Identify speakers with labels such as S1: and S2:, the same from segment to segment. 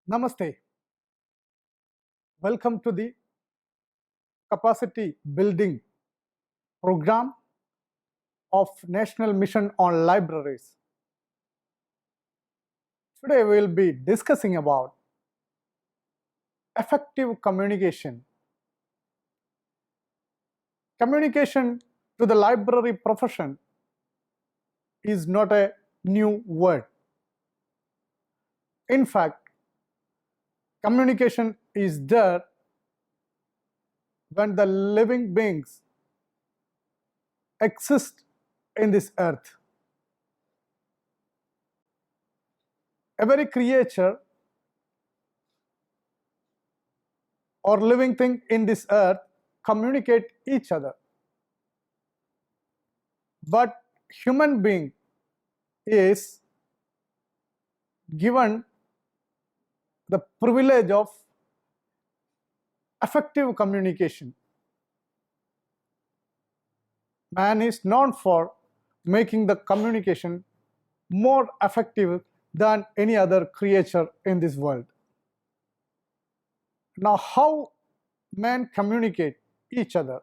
S1: Namaste. Welcome to the capacity building program of National Mission on Libraries. Today we will be discussing about effective communication. Communication to the library profession is not a new word. In fact, communication is there when the living beings exist in this earth. Every creature or living thing in this earth communicate each other. But human being is given the privilege of effective communication. Man is known for making the communication more effective than any other creature in this world. Now, how men communicate each other,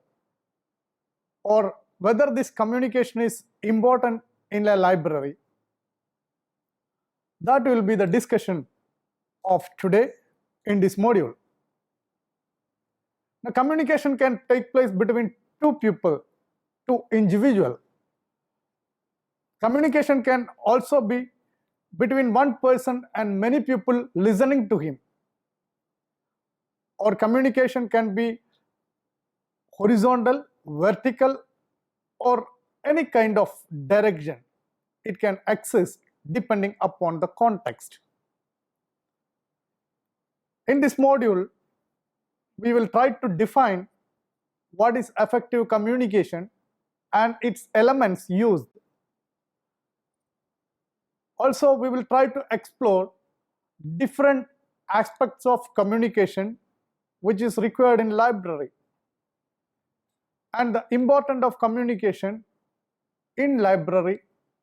S1: or whether this communication is important in a library, that will be the discussion of today in this module. Now, communication can take place between two people, two individuals. Communication can also be between one person and many people listening to him. Or communication can be horizontal, vertical, or any kind of direction. It can exist depending upon the context. In this module, we will try to define what is effective communication and its elements used. Also, we will try to explore different aspects of communication which is required in library, and the importance of communication in library,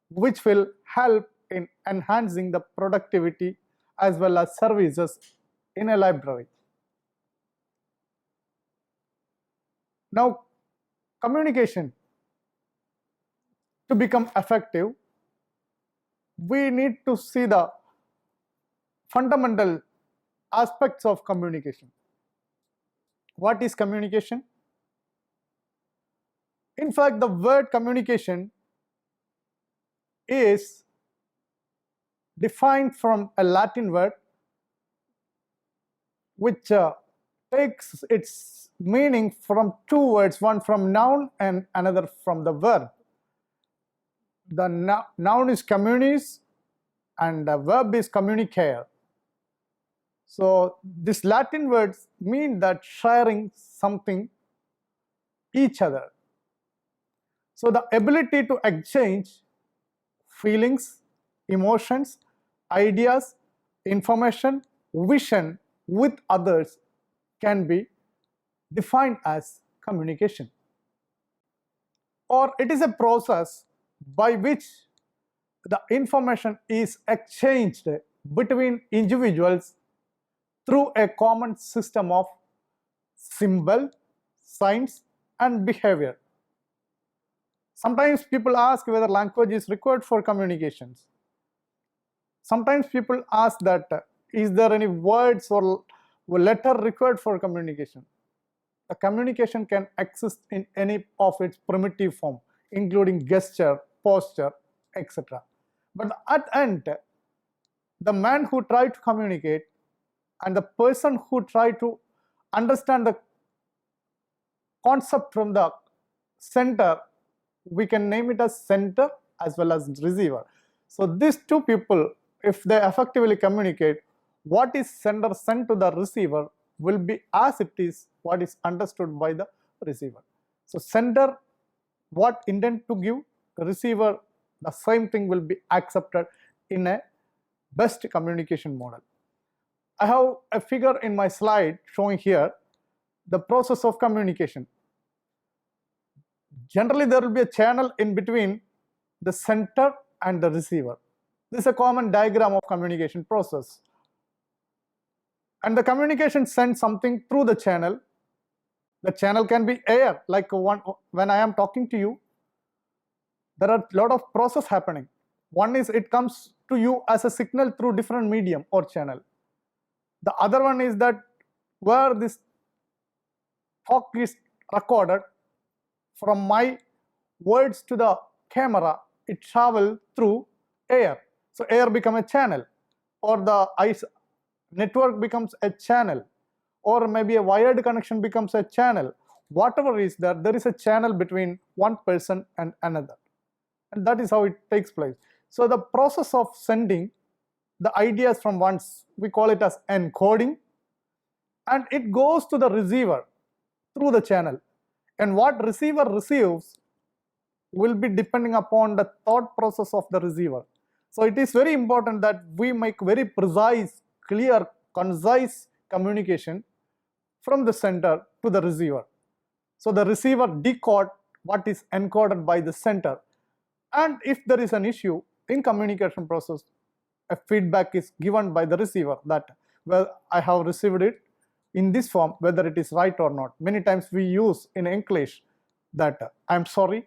S1: which will help in enhancing the productivity as well as services in a library. Now, communication, to become effective, we need to see the fundamental aspects of communication. What is communication? In fact, the word communication is defined from a Latin word which takes its meaning from two words, one from noun and another from the verb. The noun is communis and the verb is communicare. So these Latin words mean that sharing something each other. So the ability to exchange feelings, emotions, ideas, information, vision with others can be defined as communication. Or it is a process by which the information is exchanged between individuals through a common system of symbol, signs, and behavior. Sometimes people ask whether language is required for communications. Sometimes people ask that is there any words or letter required for communication? A communication can exist in any of its primitive form, including gesture, posture, etc. But at the end, the man who tried to communicate and the person who tried to understand the concept from the center, we can name it as sender as well as receiver. So these two people, if they effectively communicate, what is sender sent to the receiver will be as it is what is understood by the receiver. So sender what intent to give, the receiver the same thing will be accepted in a best communication model. I have a figure in my slide showing here the process of communication. Generally there will be a channel in between the sender and the receiver. This is a common diagram of communication process. And the communication sends something through the channel. The channel can be air, like when I am talking to you, there are a lot of process happening. One is it comes to you as a signal through different medium or channel. The other one is that where this talk is recorded, from my words to the camera, it travels through air. So air becomes a channel, or the ice network becomes a channel, or maybe a wired connection becomes a channel. Whatever is there, there is a channel between one person and another. And that is how it takes place. So the process of sending the ideas from once, we call it as encoding, and it goes to the receiver through the channel. And what receiver receives will be depending upon the thought process of the receiver. So it is very important that we make very precise, clear, concise communication from the sender to the receiver. So the receiver decodes what is encoded by the sender. And if there is an issue in communication process, a feedback is given by the receiver that, well, I have received it in this form, whether it is right or not. Many times we use in English that I'm sorry,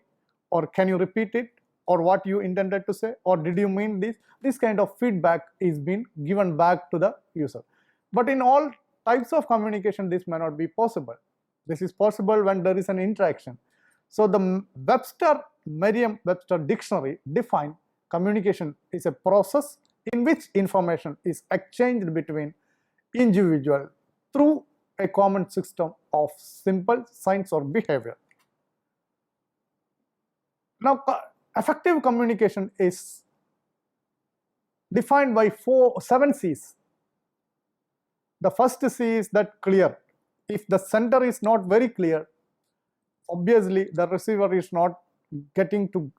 S1: or can you repeat it, or what you intended to say, or did you mean this? This kind of feedback is being given back to the user. But in all types of communication, this may not be possible. This is possible when there is an interaction. So the Merriam-Webster dictionary defines communication is a process in which information is exchanged between individuals through a common system of simple signs or behavior. Now, effective communication is defined by 7 C's. The first C is that clear. If the sender is not very clear, obviously the receiver is not getting to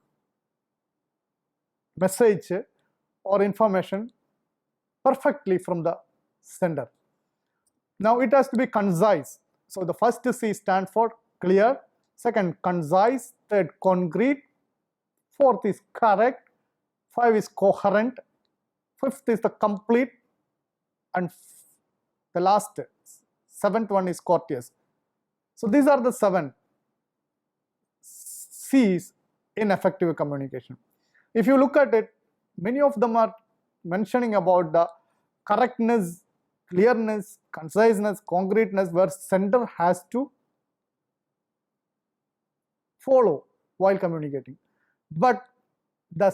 S1: message or information perfectly from the sender. Now it has to be concise. So the first C stands for clear, second concise, third concrete, fourth is correct, 5 is coherent, fifth is the complete, and the last 7th one is courteous. So these are the 7 C's in effective communication. If you look at it, many of them are mentioning about the correctness, clearness, conciseness, concreteness, where sender has to follow while communicating. But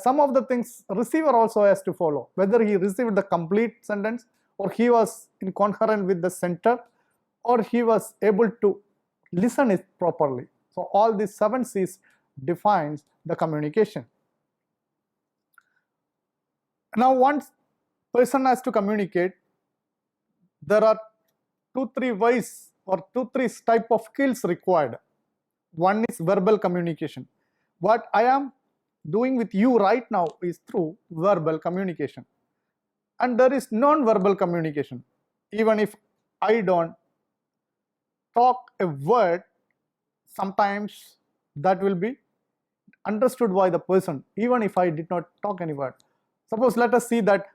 S1: some of the things receiver also has to follow, whether he received the complete sentence, or he was in concurrent with the sender, or he was able to listen it properly. So all these 7 C's defines the communication. Now once person has to communicate, there are 2-3 ways or 2-3 type of skills required. One is verbal communication. What I am doing with you right now is through verbal communication. And there is non-verbal communication. Even if I don't talk a word, sometimes that will be understood by the person, even if I did not talk any word. Suppose let us see that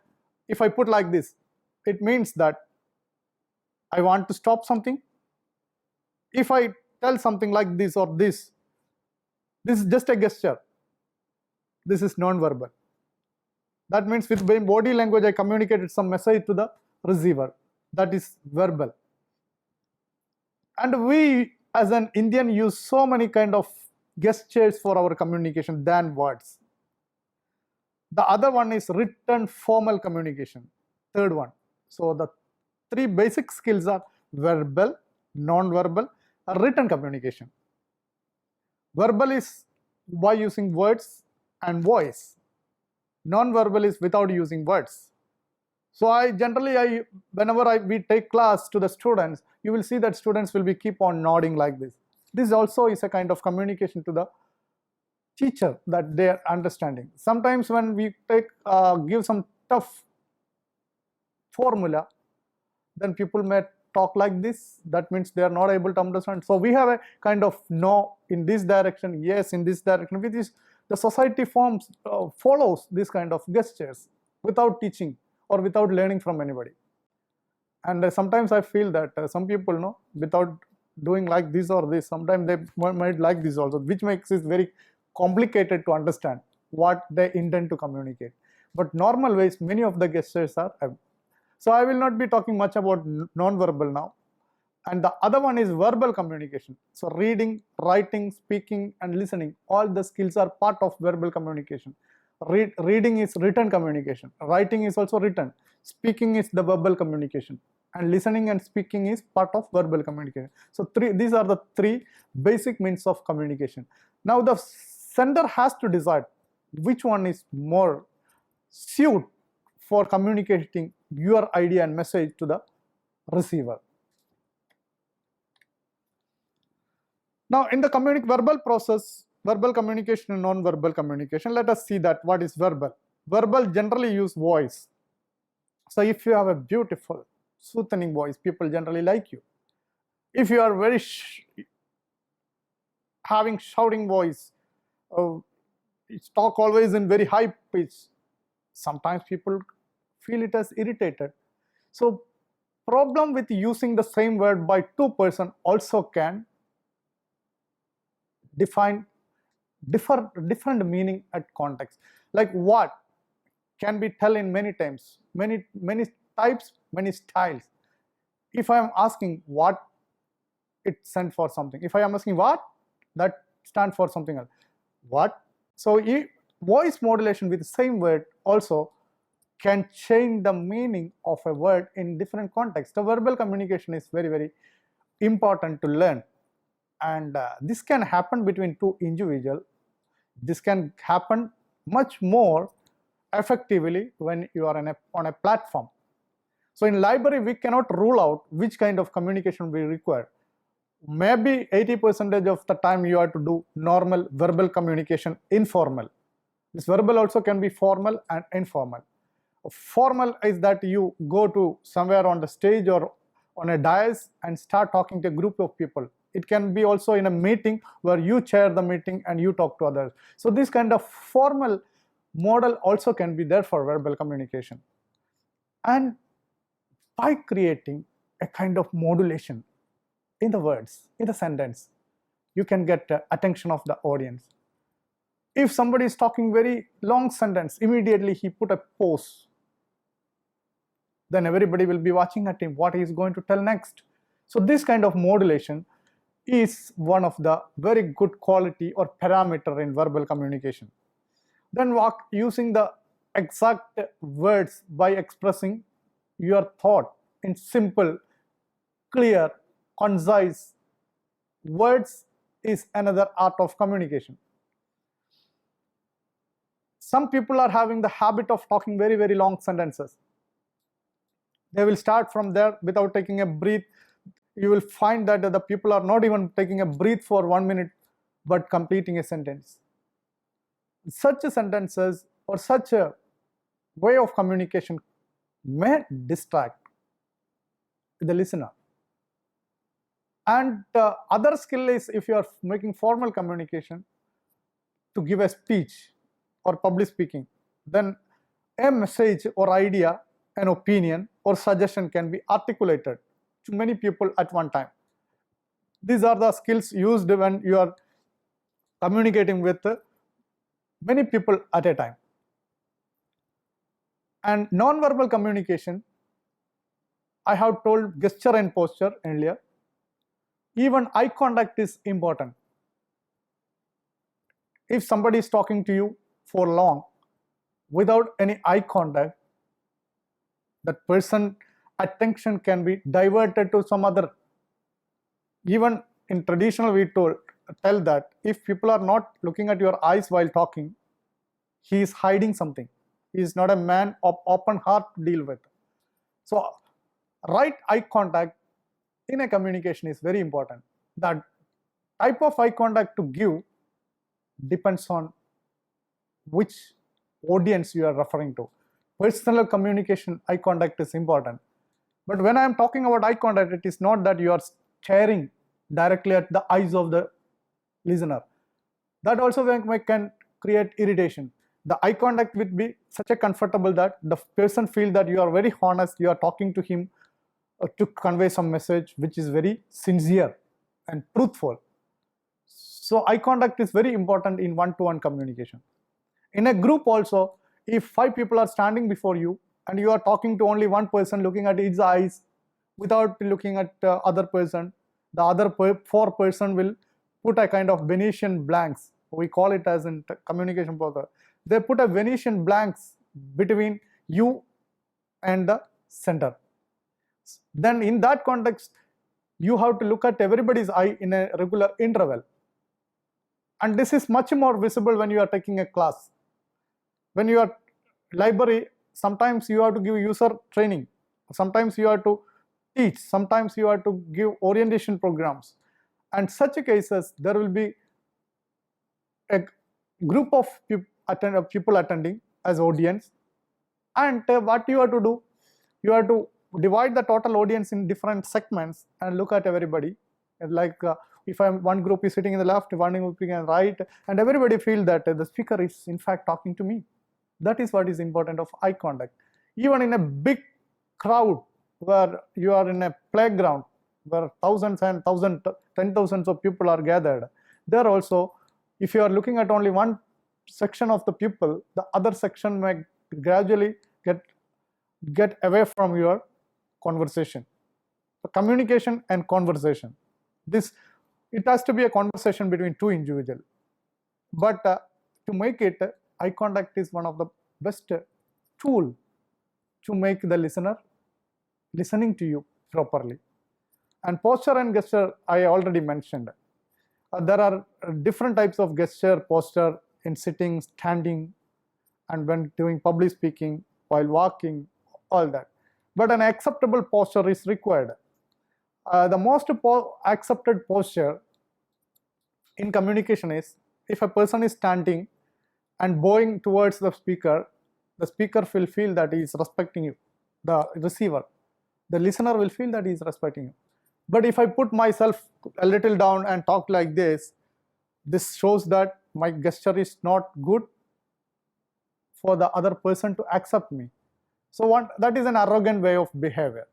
S1: if I put like this, it means that I want to stop something. If I tell something like this or this is just a gesture. This is non-verbal. That means with body language I communicated some message to the receiver. That is verbal. And we as an Indian use so many kind of gestures for our communication than words. The other one is written formal communication, third one. So the 3 basic skills are verbal, non-verbal, and written communication. Verbal is by using words and voice. Non-verbal is without using words. So whenever we take class to the students, you will see that students will be keep on nodding like this. This also is a kind of communication to the teacher, that they are understanding. Sometimes when we give some tough formula, then people may talk like this. That means they are not able to understand. So we have a kind of no in this direction, yes in this direction. With this, the society follows this kind of gestures without teaching or without learning from anybody. And sometimes I feel that some people know without doing like this or this, sometimes they might like this also, which makes it very complicated to understand what they intend to communicate. But normal ways, many of the gestures are. So I will not be talking much about non-verbal now. And the other one is verbal communication. So reading, writing, speaking, and listening, all the skills are part of verbal communication. Reading is written communication. Writing is also written. Speaking is the verbal communication. And listening and speaking is part of verbal communication. So these are the three basic means of communication. Now the sender has to decide which one is more suited for communicating your idea and message to the receiver. Now in the verbal process, verbal communication and non-verbal communication, let us see that what is verbal. Verbal generally use voice. So if you have a beautiful, soothing voice, people generally like you. If you are very having shouting voice, talk always in very high pitch, sometimes people feel it as irritated. So problem with using the same word by two persons also can define different meaning at context. Like what can be tell in many times, many types, many styles. If I am asking what, it stands for something. If I am asking what, that stands for something else. What? So voice modulation with the same word also can change the meaning of a word in different contexts. The verbal communication is very, very important to learn. And this can happen between two individuals. This can happen much more effectively when you are on a platform. So in library, we cannot rule out which kind of communication we require. Maybe 80% of the time you have to do normal verbal communication, informal. This verbal also can be formal and informal. Formal is that you go to somewhere on the stage or on a dais and start talking to a group of people. It can be also in a meeting where you chair the meeting and you talk to others. So this kind of formal model also can be there for verbal communication. And by creating a kind of modulation in the words, in the sentence, you can get the attention of the audience. If somebody is talking very long sentence, immediately he put a pause. Then everybody will be watching at him, what he is going to tell next. So this kind of modulation is one of the very good quality or parameter in verbal communication. Then using the exact words by expressing your thought in simple, clear, concise words is another art of communication. Some people are having the habit of talking very, very long sentences. They will start from there without taking a breath. You will find that the people are not even taking a breath for 1 minute, but completing a sentence. Such sentences or such a way of communication may distract the listener. And the other skill is, if you are making formal communication to give a speech or public speaking, then a message or idea, an opinion or suggestion can be articulated to many people at one time. These are the skills used when you are communicating with many people at a time. And non-verbal communication, I have told gesture and posture earlier. Even eye contact is important. If somebody is talking to you for long without any eye contact, that person's attention can be diverted to some other. Even in traditional, we tell that if people are not looking at your eyes while talking, he is hiding something. He is not a man of open heart to deal with. So right eye contact in a communication is very important. That type of eye contact to give depends on which audience you are referring to. Personal communication, eye contact is important. But when I am talking about eye contact, it is not that you are staring directly at the eyes of the listener. That also can create irritation. The eye contact will be such a comfortable that the person feels that you are very honest, you are talking to him to convey some message which is very sincere and truthful. So eye contact is very important in one-to-one communication. In a group also, if 5 people are standing before you and you are talking to only one person, looking at his eyes without looking at the other person, the other 4 person will put a kind of Venetian blanks. We call it as in communication process. They put a Venetian blanks between you and the center. Then in that context, you have to look at everybody's eye in a regular interval. And this is much more visible when you are taking a class. When you are library, sometimes you have to give user training. Sometimes you have to teach. Sometimes you have to give orientation programs. And such cases, there will be a group of people attending as audience. And what you have to do, you have to divide the total audience in different segments and look at everybody. Like if one group is sitting in the left, one group is in the right, and everybody feel that the speaker is in fact talking to me. That is what is important of eye contact. Even in a big crowd where you are in a playground where thousands and thousands, 10,000s of people are gathered, there also, if you are looking at only one section of the people, the other section may gradually get away from your conversation. So communication and conversation. It has to be a conversation between 2 individuals. But to make it, eye contact is one of the best tool to make the listener listening to you properly. And posture and gesture, I already mentioned. There are different types of gesture, posture in sitting, standing, and when doing public speaking, while walking, all that. But an acceptable posture is required. The most accepted posture in communication is if a person is standing and bowing towards the speaker will feel that he is respecting you, the receiver. The listener will feel that he is respecting you. But if I put myself a little down and talk like this shows that my gesture is not good for the other person to accept me. So that is an arrogant way of behavior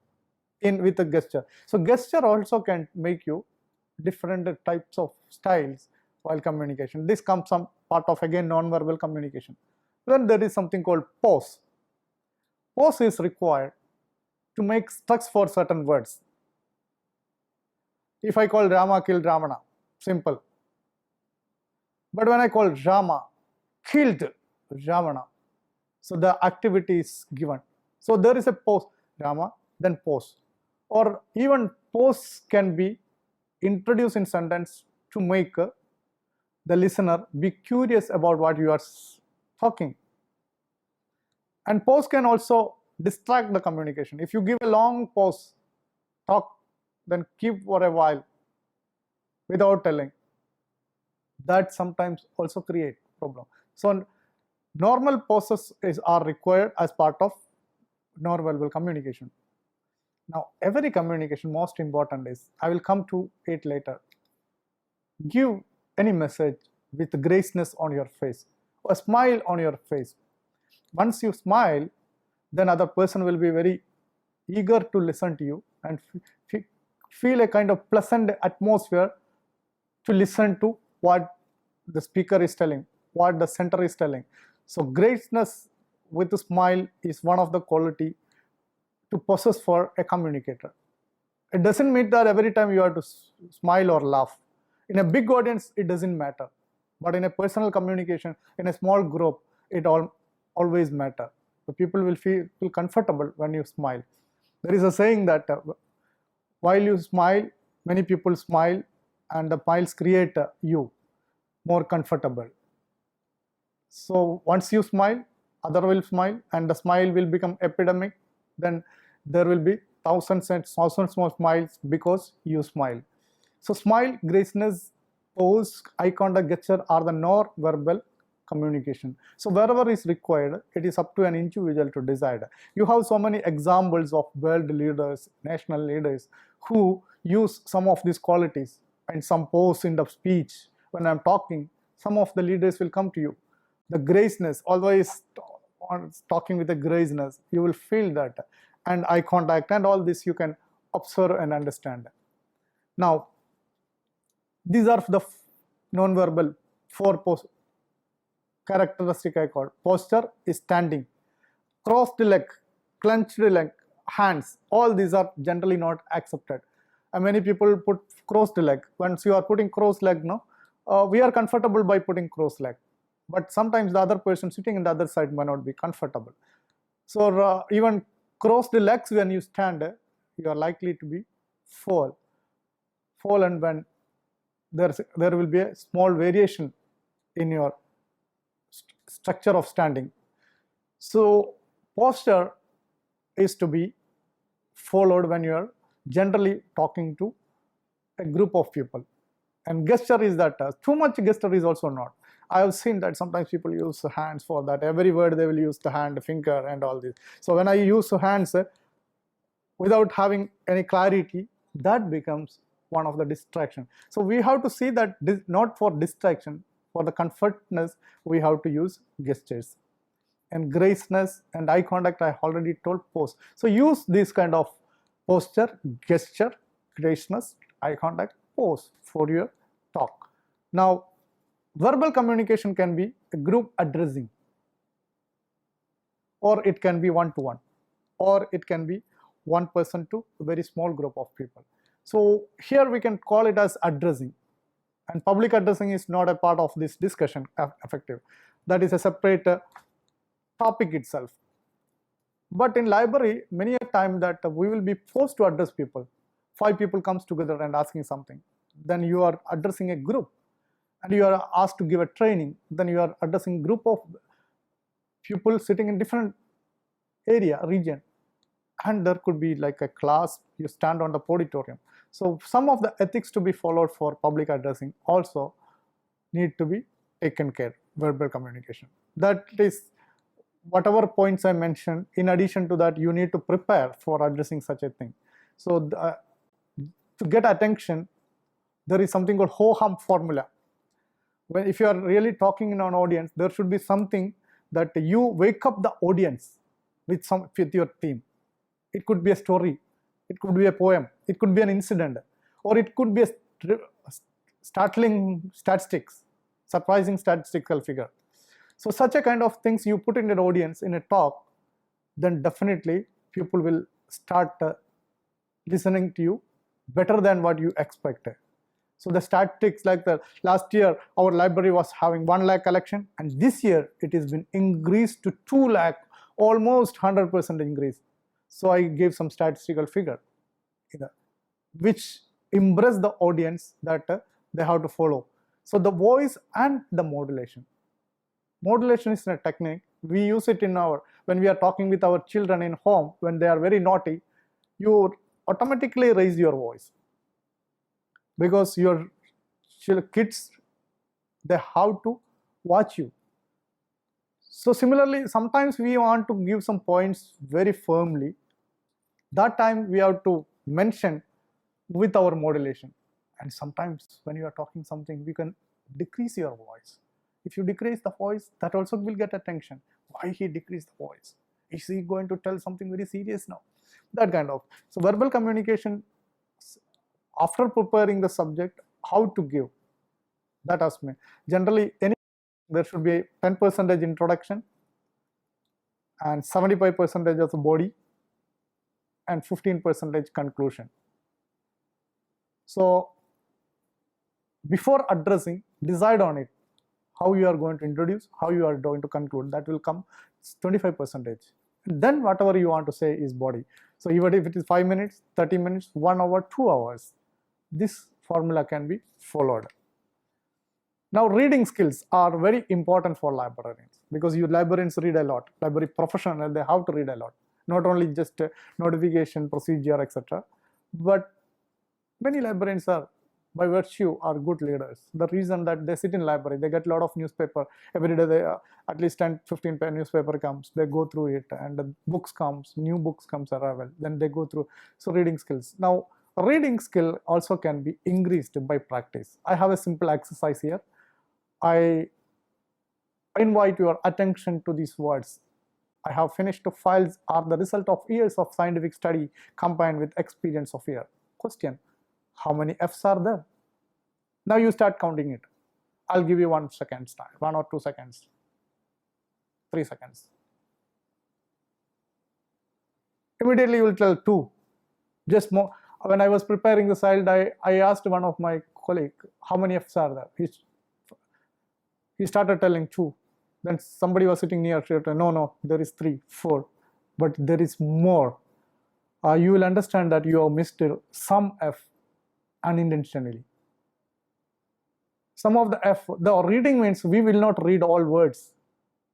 S1: with a gesture. So gesture also can make you different types of styles while communication. This comes some part of again non-verbal communication. Then there is something called pause. Pause is required to make structs for certain words. If I call Rama killed Ravana, simple. But when I call Rama killed Ravana, so the activity is given. So there is a pause, Rama, then pause. Or even pause can be introduced in sentence to make the listener be curious about what you are talking. And pause can also distract the communication. If you give a long pause, talk, then keep for a while without telling, that sometimes also create problem. So normal pauses are required as part of non-verbal communication. Now every communication, most important is, I will come to it later, give any message with graceness on your face, a smile on your face. Once you smile, then other person will be very eager to listen to you and feel a kind of pleasant atmosphere to listen to what the speaker is telling, what the center is telling. So graceness with a smile is one of the quality to possess for a communicator. It doesn't mean that every time you have to smile or laugh. In a big audience, it doesn't matter. But in a personal communication, in a small group, it always matter. The people will feel comfortable when you smile. There is a saying that while you smile, many people smile, and the smiles create you more comfortable. So once you smile, other will smile, and the smile will become epidemic. Then there will be thousands and thousands more smiles because you smile. So smile, graceness pose, eye contact, gesture are the non-verbal communication. So wherever is required, it is up to an individual to decide. You have so many examples of world leaders, national leaders who use some of these qualities, and some pose in the speech. When I'm talking, some of the leaders will come to you. The graceness, always talking with a graceness, you will feel that, and eye contact and all this you can observe and understand. Now, these are the non-verbal four characteristic I call. Posture is standing, crossed leg, clenched leg, hands, all these are generally not accepted. And many people put crossed leg. Once you are putting crossed leg, no, we are comfortable by putting crossed leg, but sometimes the other person sitting in the other side may not be comfortable. So even crossed legs, when you stand, you are likely to be fall, and when there will be a small variation in your structure of standing. So posture is to be followed when you are generally talking to a group of people. And gesture is that too much gesture is also not. I have seen that sometimes people use hands for that. Every word they will use the hand, finger, and all this. So when I use hands without having any clarity, that becomes one of the distraction. So we have to see that not for distraction, for the comfortness, we have to use gestures. And graceness and eye contact, I already told, pose. So use this kind of posture, gesture, graceness, eye contact, pose for your talk. Now, verbal communication can be a group addressing, or it can be one-to-one, or it can be one person to a very small group of people. So here we can call it as addressing, and public addressing is not a part of this discussion effective. That is a separate topic itself. But in library, many a time that we will be forced to address people. 5 people comes together and asking something. Then you are addressing a group, and you are asked to give a training. Then you are addressing group of people sitting in different area, region. And there could be like a class, you stand on the auditorium. So some of the ethics to be followed for public addressing also need to be taken care, verbal communication. That is, whatever points I mentioned, in addition to that, you need to prepare for addressing such a thing. So to get attention, there is something called ho-hum formula. If you are really talking in an audience, there should be something that you wake up the audience with your theme. It could be a story, it could be a poem, it could be an incident, or it could be a startling statistics, surprising statistical figure. So such a kind of things you put in an audience in a talk, then definitely people will start listening to you better than what you expected. So the statistics, like the last year our library was having 1 lakh collection, and this year it has been increased to 2 lakh, almost 100% increase. So I gave some statistical figure, which impressed the audience that they have to follow. So the voice and the modulation. Modulation is a technique. We use it when we are talking with our children in home, when they are very naughty, you automatically raise your voice. Because your kids, they have to watch you. So similarly, sometimes we want to give some points very firmly. That time we have to mention with our modulation. And sometimes when you are talking something, we can decrease your voice. If you decrease the voice, that also will get attention. Why he decreased the voice? Is he going to tell something very serious now? That kind of. So verbal communication, after preparing the subject, how to give, that asked me. Generally, there should be 10% introduction and 75% of the body and 15% conclusion. So before addressing, decide on it, how you are going to introduce, how you are going to conclude. That will come 25%. And then whatever you want to say is body. So even if it is 5 minutes, 30 minutes, 1 hour, 2 hours, this formula can be followed. Now, reading skills are very important for librarians, because you librarians read a lot. Library professionals, they have to read a lot, not only just notification, procedure, etc. But many librarians are by virtue are good leaders. The reason that they sit in library, they get a lot of newspaper every day. They at least 10-15 newspaper comes, they go through it, and the books comes, new books comes arrival, then they go through. So reading skills. Now reading skill also can be increased by practice. I have a simple exercise here. I invite your attention to these words. I have finished files are the result of years of scientific study combined with experience of year. Question: how many F's are there? Now you start counting it. I'll give you 1 second time, 1 or 2 seconds, 3 seconds. Immediately you will tell 2. Just more. When I was preparing the slide, I asked one of my colleague, how many F's are there? He started telling 2. Then somebody was sitting near, no, there is 3, 4, but there is more. You will understand that you have missed some F unintentionally. Some of the F, the reading means we will not read all words,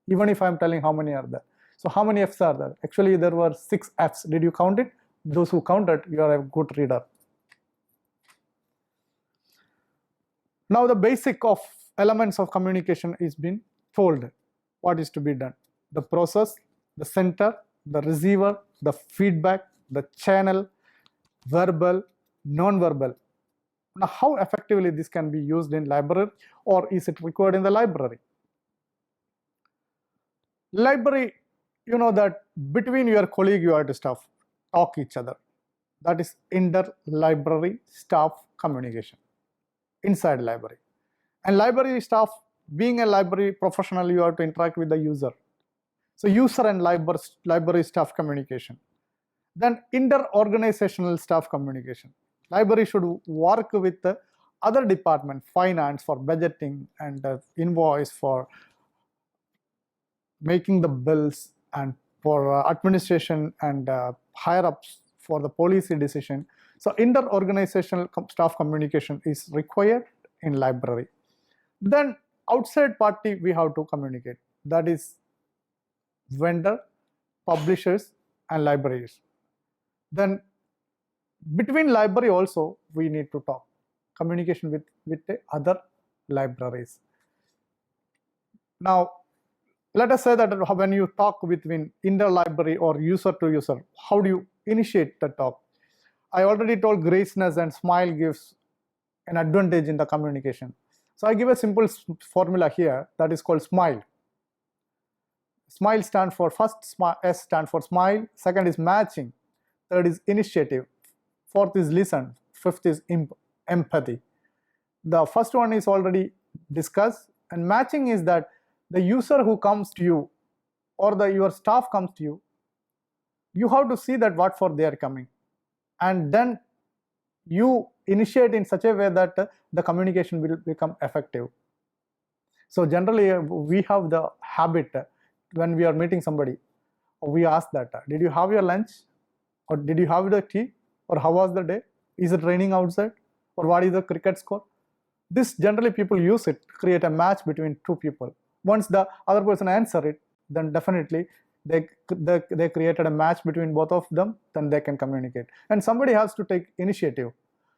S1: even if I am telling how many are there. So how many F's are there? Actually, there were 6 F's. Did you count it? Those who counted, you are a good reader. Now the basic of elements of communication is been told. What is to be done? The process, the center, the receiver, the feedback, the channel, verbal, non-verbal. Now how effectively this can be used in library, or is it required in the library? Library, you know that between your colleague you have to talk each other. That is inter-library staff communication inside library. And library staff, being a library professional, you have to interact with the user. So user and library staff communication. Then inter-organizational staff communication. Library should work with the other department, finance for budgeting and invoice for making the bills, and for administration and higher ups for the policy decision. So inter-organizational staff communication is required in library. Then outside party we have to communicate. That is vendor, publishers and libraries. Then between library also we need to talk. Communication with the other libraries. Now let us say that when you talk between inter-library or user to user, how do you initiate the talk? I already told graciousness and smile gives an advantage in the communication. So I give a simple formula here that is called SMILE. SMILE stands for, first S stands for smile, second is matching, third is initiative, fourth is listen, fifth is empathy. The first one is already discussed, and matching is that the user who comes to you or your staff comes to you, you have to see that what for they are coming, and then you initiate in such a way that the communication will become effective. So generally we have the habit when we are meeting somebody, we ask that, did you have your lunch, or did you have the tea, or how was the day, is it raining outside, or what is the cricket score? This generally people use it to create a match between two people. Once the other person answer it, then definitely they created a match between both of them, then they can communicate. And somebody has to take initiative.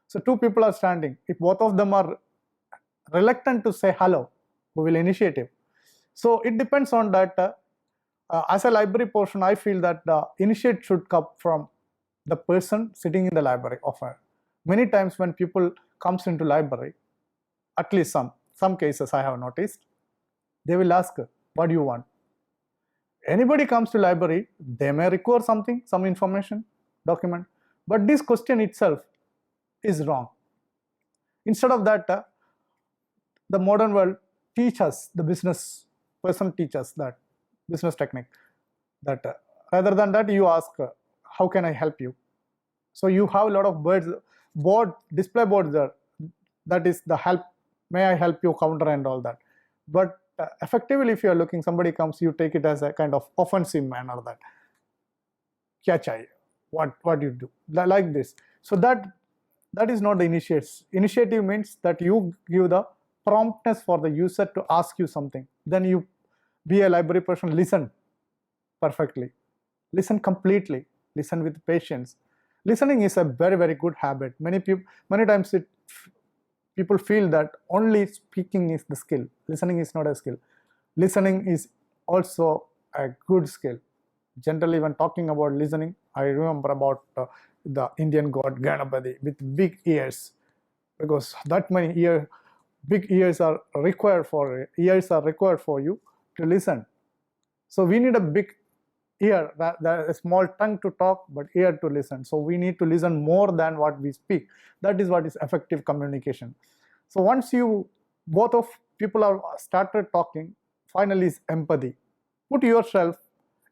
S1: So two people are standing. If both of them are reluctant to say hello, who will initiate it? So it depends on that. As a library person, I feel that the initiate should come from the person sitting in the library often. Many times when people comes into library, at least some cases I have noticed, they will ask, what do you want? Anybody comes to library, they may require something, some information, document, but this question itself is wrong. Instead of that, the modern world teach us, the business person teaches that business technique, that rather than that you ask, how can I help you? So you have a lot of display boards there, that is the help, may I help you counter and all that. But effectively, if you are looking, somebody comes, you take it as a kind of offensive manner, that kya chahiye, what you do, like this. So that is not the initiative means that you give the promptness for the user to ask you something. Then you be a library person, listen perfectly, listen completely, listen with patience. Listening is a very, very good habit. Many times people feel that only speaking is the skill, listening is not a skill. Listening is also a good skill. Generally, when talking about listening, I remember about the Indian god Ganapati with big ears, because that many big ears are required for you to listen. So we need a big ear, a small tongue to talk, but ear to listen. So we need to listen more than what we speak. That is what is effective communication. So once both of people have started talking, finally is empathy. Put yourself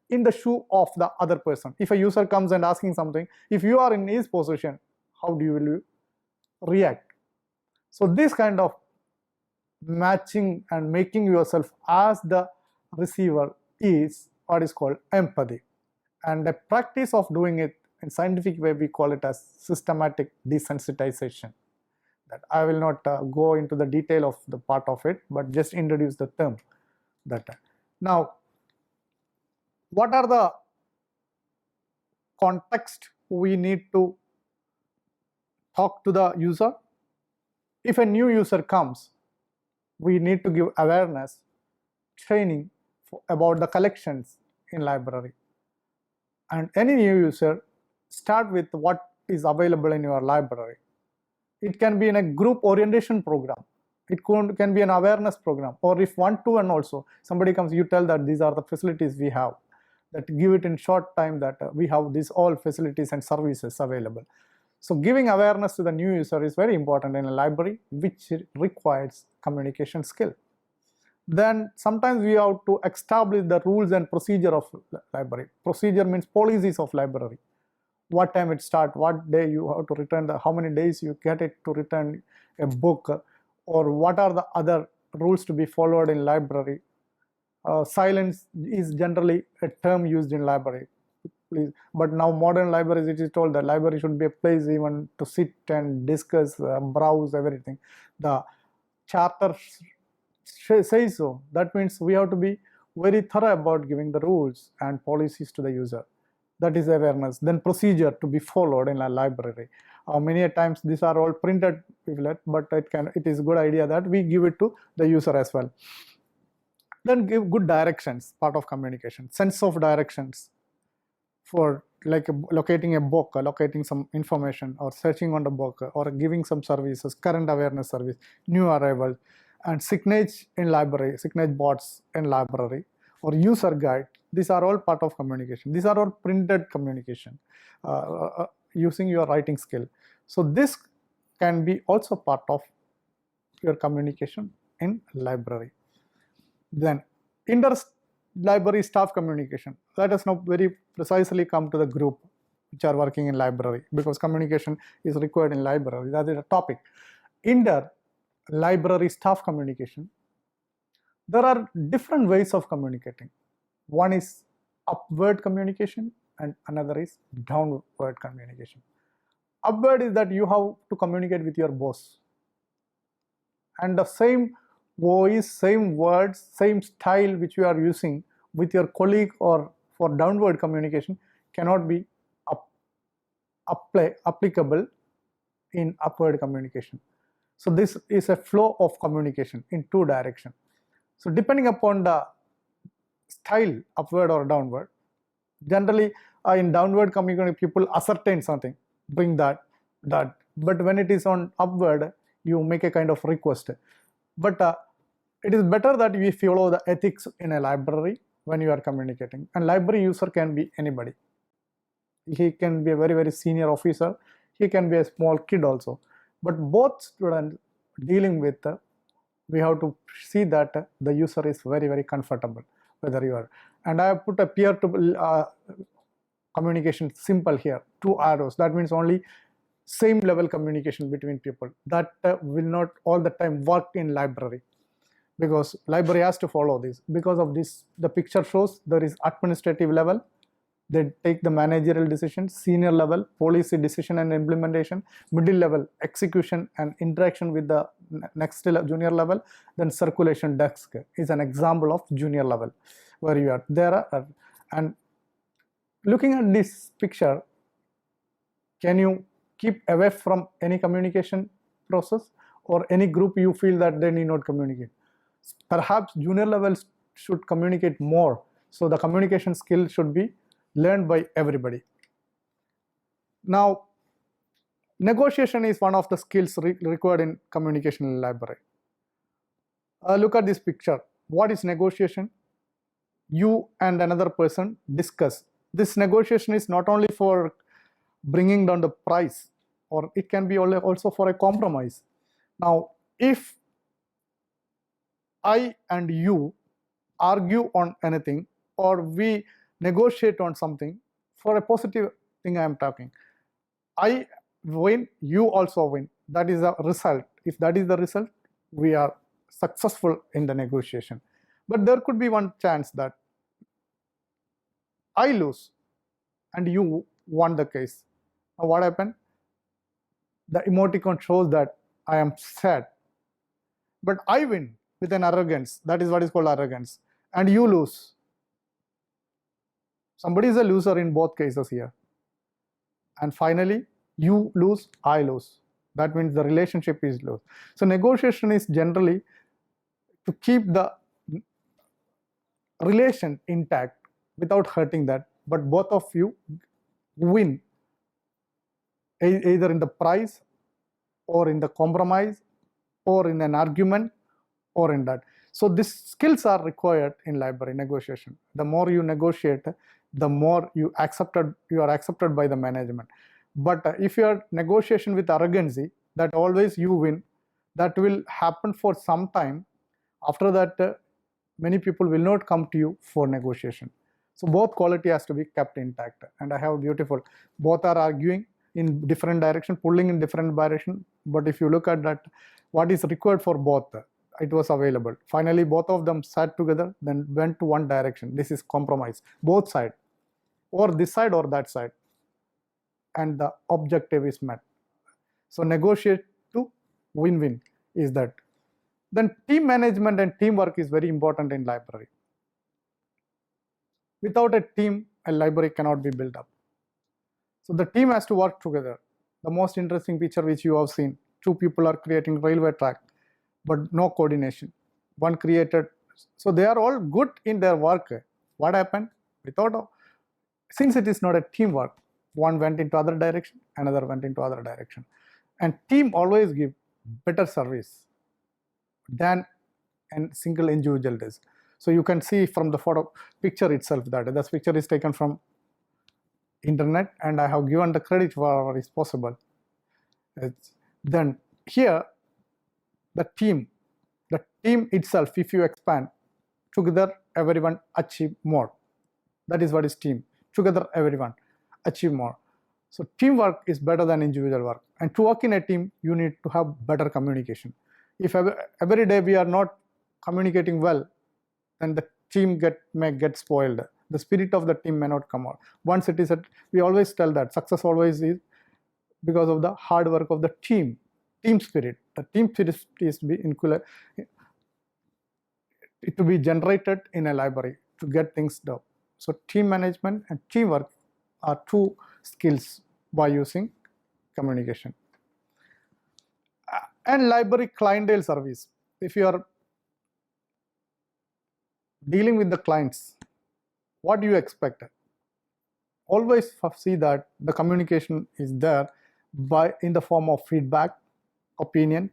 S1: in the shoe of the other person. If a user comes and asking something, if you are in his position, how will you react? So this kind of matching and making yourself as the receiver is what is called empathy. And the practice of doing it in scientific way, we call it as systematic desensitization. That I will not go into the detail of the part of it, but just introduce the term. Now, what are the context we need to talk to the user? If a new user comes, we need to give awareness, training about the collections in library. And any new user, start with what is available in your library. It can be in a group orientation program. It can be an awareness program, or if one-to-one also, somebody comes, you tell that these are the facilities we have, that give it in short time that we have these all facilities and services available. So giving awareness to the new user is very important in a library, which requires communication skill. Then sometimes we have to establish the rules and procedure of library. Procedure means policies of library. What time it starts, what day you have to return, how many days you get it to return a book, or what are the other rules to be followed in library. Silence is generally a term used in library. But now modern libraries, it is told that library should be a place even to sit and discuss, browse everything. The charter says so. That means we have to be very thorough about giving the rules and policies to the user. That is awareness. Then procedure to be followed in a library. Many a times these are all printed leaflet, but it is a good idea that we give it to the user as well. Then give good directions, part of communication, sense of directions, for like locating a book, locating some information, or searching on the book, or giving some services, current awareness service, new arrival, and signage in library, signage boards in library, or user guide. These are all part of communication. These are all printed communication using your writing skill. So this can be also part of your communication in library. Then inter-library staff communication. Let us now very precisely come to the group which are working in library, because communication is required in library. That is a topic. Inter-library staff communication. There are different ways of communicating. One is upward communication and another is downward communication. Upward is that you have to communicate with your boss, and the same voice, same words, same style which you are using with your colleague or for downward communication cannot be applicable in upward communication. So this is a flow of communication in two directions. So depending upon the style, upward or downward, generally in downward communication people ascertain something, bring that, but when it is on upward, you make a kind of request. But it is better that we follow the ethics in a library when you are communicating. And library user can be anybody. He can be a very, very senior officer. He can be a small kid also. But both students dealing with, we have to see that the user is very, very comfortable, whether you are. And I have put a peer-to communication simple here, 2 arrows. That means only same level communication between people. That will not all the time work in library, because library has to follow this. Because of this, the picture shows there is administrative level, they take the managerial decisions, senior level, policy decision and implementation, middle level, execution and interaction with the next junior level, then circulation desk is an example of junior level where you are there. And looking at this picture, can you keep away from any communication process, or any group you feel that they need not communicate. Perhaps junior levels should communicate more, so the communication skill should be learned by everybody. Now, negotiation is one of the skills required in communication in library. Look at this picture. What is negotiation? You and another person discuss. This negotiation is not only for bringing down the price, or it can be also for a compromise. Now, if I and you argue on anything, or we negotiate on something for a positive thing I am talking, I win, you also win. That is the result. If that is the result, we are successful in the negotiation. But there could be one chance that I lose and you won the case. Now what happened? The emoticon shows that I am sad, but I win with an arrogance. That is what is called arrogance. And you lose. Somebody is a loser in both cases here. And finally, you lose, I lose. That means the relationship is lost. So negotiation is generally to keep the relation intact without hurting that, but both of you win either in the price or in the compromise or in an argument or in that. So these skills are required in library negotiation. The more you negotiate, the more you are accepted by the management. But if you are negotiation with arrogancy, that always you win, that will happen for some time. After that, many people will not come to you for negotiation. So both quality has to be kept intact. And I have beautiful, both are arguing in different direction, pulling in different direction. But if you look at that, what is required for both, it was available. Finally, both of them sat together, then went to one direction. This is compromise, both sides, or this side or that side, and the objective is met. So negotiate to win-win is that. Then team management and teamwork is very important in library. Without a team, a library cannot be built up. So the team has to work together. The most interesting picture which you have seen, two people are creating railway track, but no coordination. One created, so they are all good in their work. What happened? Since it is not a teamwork, one went into other direction, another went into other direction. And team always give better service than a single individual does. So you can see from the photo picture itself that this picture is taken from internet, and I have given the credit for what is possible. Then here the team itself, if you expand together, everyone achieve more. That is what is team. Together everyone achieve more. So teamwork is better than individual work, and to work in a team you need to have better communication. If every day we are not communicating well, then the team may get spoiled. The spirit of the team may not come out. Once it is we always tell that success always is because of the hard work of the team spirit. The team spirit is to be generated in a library to get things done. So team management and teamwork are two skills by using communication. And library clientele service. If you are dealing with the clients, what do you expect? Always see that the communication is there in the form of feedback, opinion,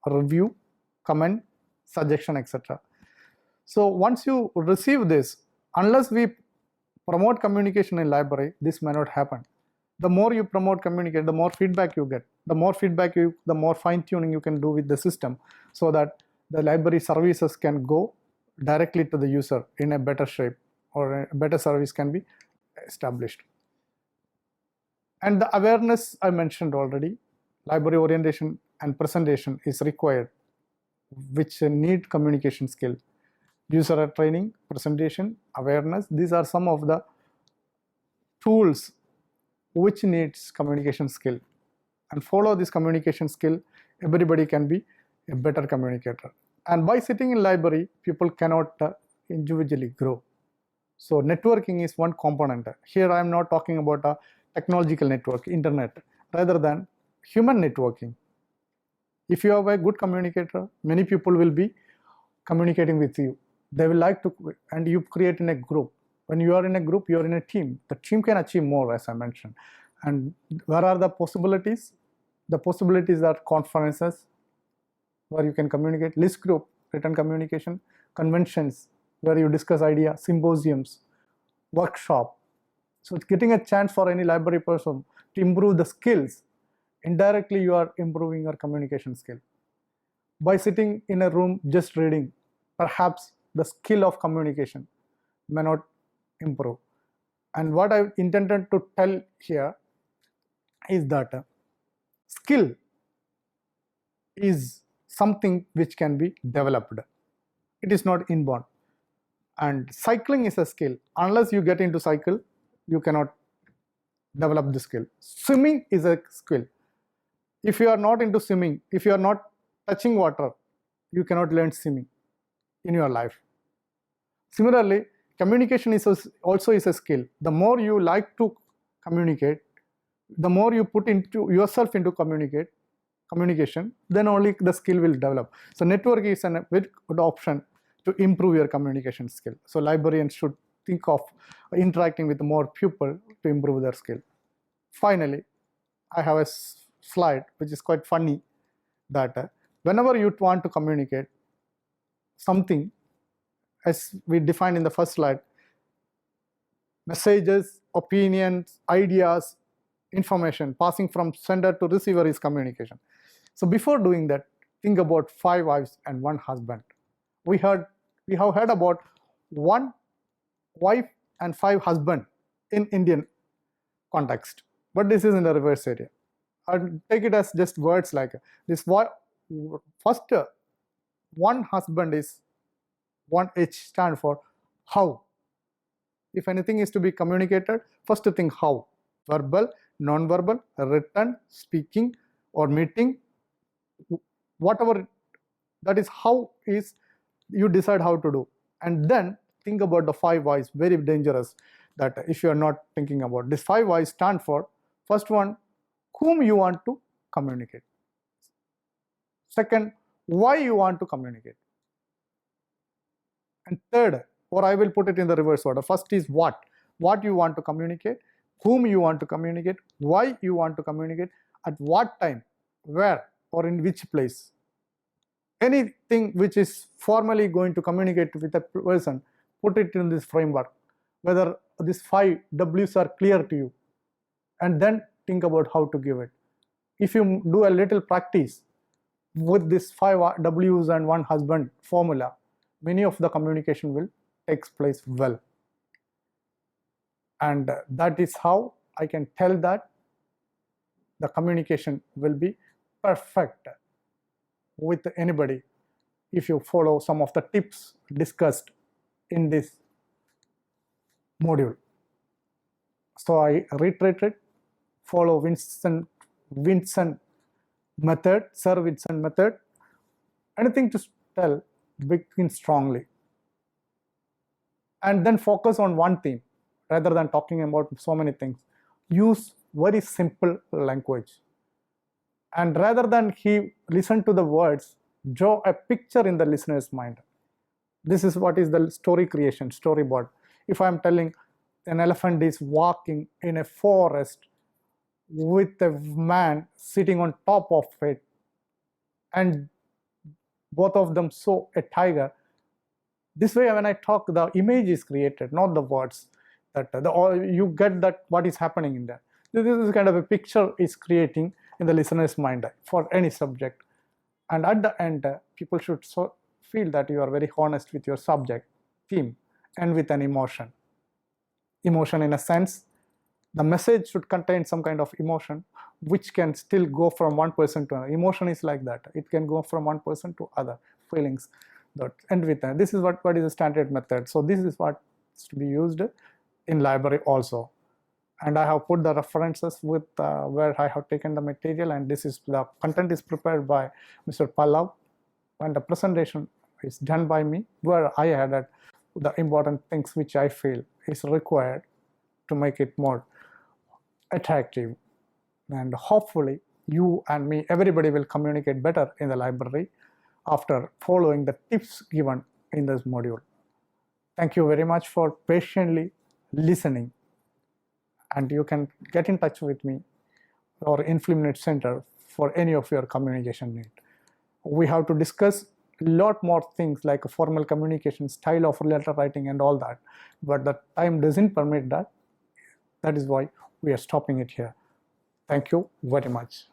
S1: review, comment, suggestion, etc. So once you receive this, unless we promote communication in library, this may not happen. The more you promote communicate, the more feedback you get. The more feedback the more fine-tuning you can do with the system, so that the library services can go directly to the user in a better shape, or a better service can be established. And the awareness I mentioned already, library orientation and presentation is required, which need communication skill. User training, presentation, awareness, these are some of the tools which needs communication skill. And follow this communication skill, everybody can be a better communicator. And by sitting in library, people cannot individually grow. So networking is one component. Here I am not talking about a technological network, internet, rather than human networking. If you are a good communicator, many people will be communicating with you. They will like to, and you create in a group. When you are in a group, you are in a team. The team can achieve more, as I mentioned. And where are the possibilities? The possibilities are conferences, where you can communicate, list group, written communication, conventions, where you discuss ideas, symposiums, workshop. So it's getting a chance for any library person to improve the skills. Indirectly, you are improving your communication skill. By sitting in a room just reading, perhaps the skill of communication may not improve. And what I intended to tell here is that skill is something which can be developed. It is not inborn. And cycling is a skill. Unless you get into cycle, you cannot develop the skill. Swimming is a skill. If you are not into swimming, if you are not touching water, you cannot learn swimming in your life. Similarly, communication is also a skill. The more you like to communicate, the more you put into yourself into communication, then only the skill will develop. So network is a very good option to improve your communication skill. So librarians should think of interacting with more people to improve their skill. Finally, I have a slide which is quite funny, that whenever you want to communicate something, as we defined in the first slide, messages, opinions, ideas, information passing from sender to receiver is communication. So before doing that, think about 5 wives and 1 husband. We have heard about 1 wife and 5 husband in Indian context, but this is in the reverse area. I'll take it as just words like this. First, 1 husband is 1 H stand for how. If anything is to be communicated, first think how. Verbal, non-verbal, written, speaking, or meeting, whatever, that is how is you decide how to do. And then think about the 5 whys, very dangerous, that if you are not thinking about. This 5 whys stand for, first one, whom you want to communicate. Second, why you want to communicate. And third, or I will put it in the reverse order. First is what you want to communicate, whom you want to communicate, why you want to communicate, at what time, where, or in which place. Anything which is formally going to communicate with a person, put it in this framework, whether these 5 W's are clear to you, and then think about how to give it. If you do a little practice with this 5 W's and 1 husband formula, many of the communication will take place well. And that is how I can tell that the communication will be perfect with anybody if you follow some of the tips discussed in this module. So I reiterated, follow Vincent method, Sir Vincent method. Anything to tell, begin strongly. And then focus on one theme rather than talking about so many things. Use very simple language. And rather than he listen to the words, draw a picture in the listener's mind. This is what is the story creation, storyboard. If I am telling an elephant is walking in a forest with a man sitting on top of it, and both of them saw a tiger, this way when I talk, the image is created, not the words. That you get that what is happening in there. This is kind of a picture is creating in the listener's mind for any subject. And at the end, people should feel that you are very honest with your subject, theme, and with an emotion. Emotion in a sense, the message should contain some kind of emotion which can still go from one person to another. Emotion is like that. It can go from one person to other feelings. That end with that. This is what is the standard method. So this is what is to be used in library also. And I have put the references with where I have taken the material, and this is the content is prepared by Mr. Pallav, and the presentation is done by me, where I added the important things which I feel is required to make it more attractive. And hopefully you and me, everybody will communicate better in the library after following the tips given in this module. Thank you very much for patiently listening, and you can get in touch with me or InfluMinute Center for any of your communication need. We have to discuss a lot more things like formal communication, style of letter writing and all that, but the time doesn't permit that. That is why we are stopping it here. Thank you very much.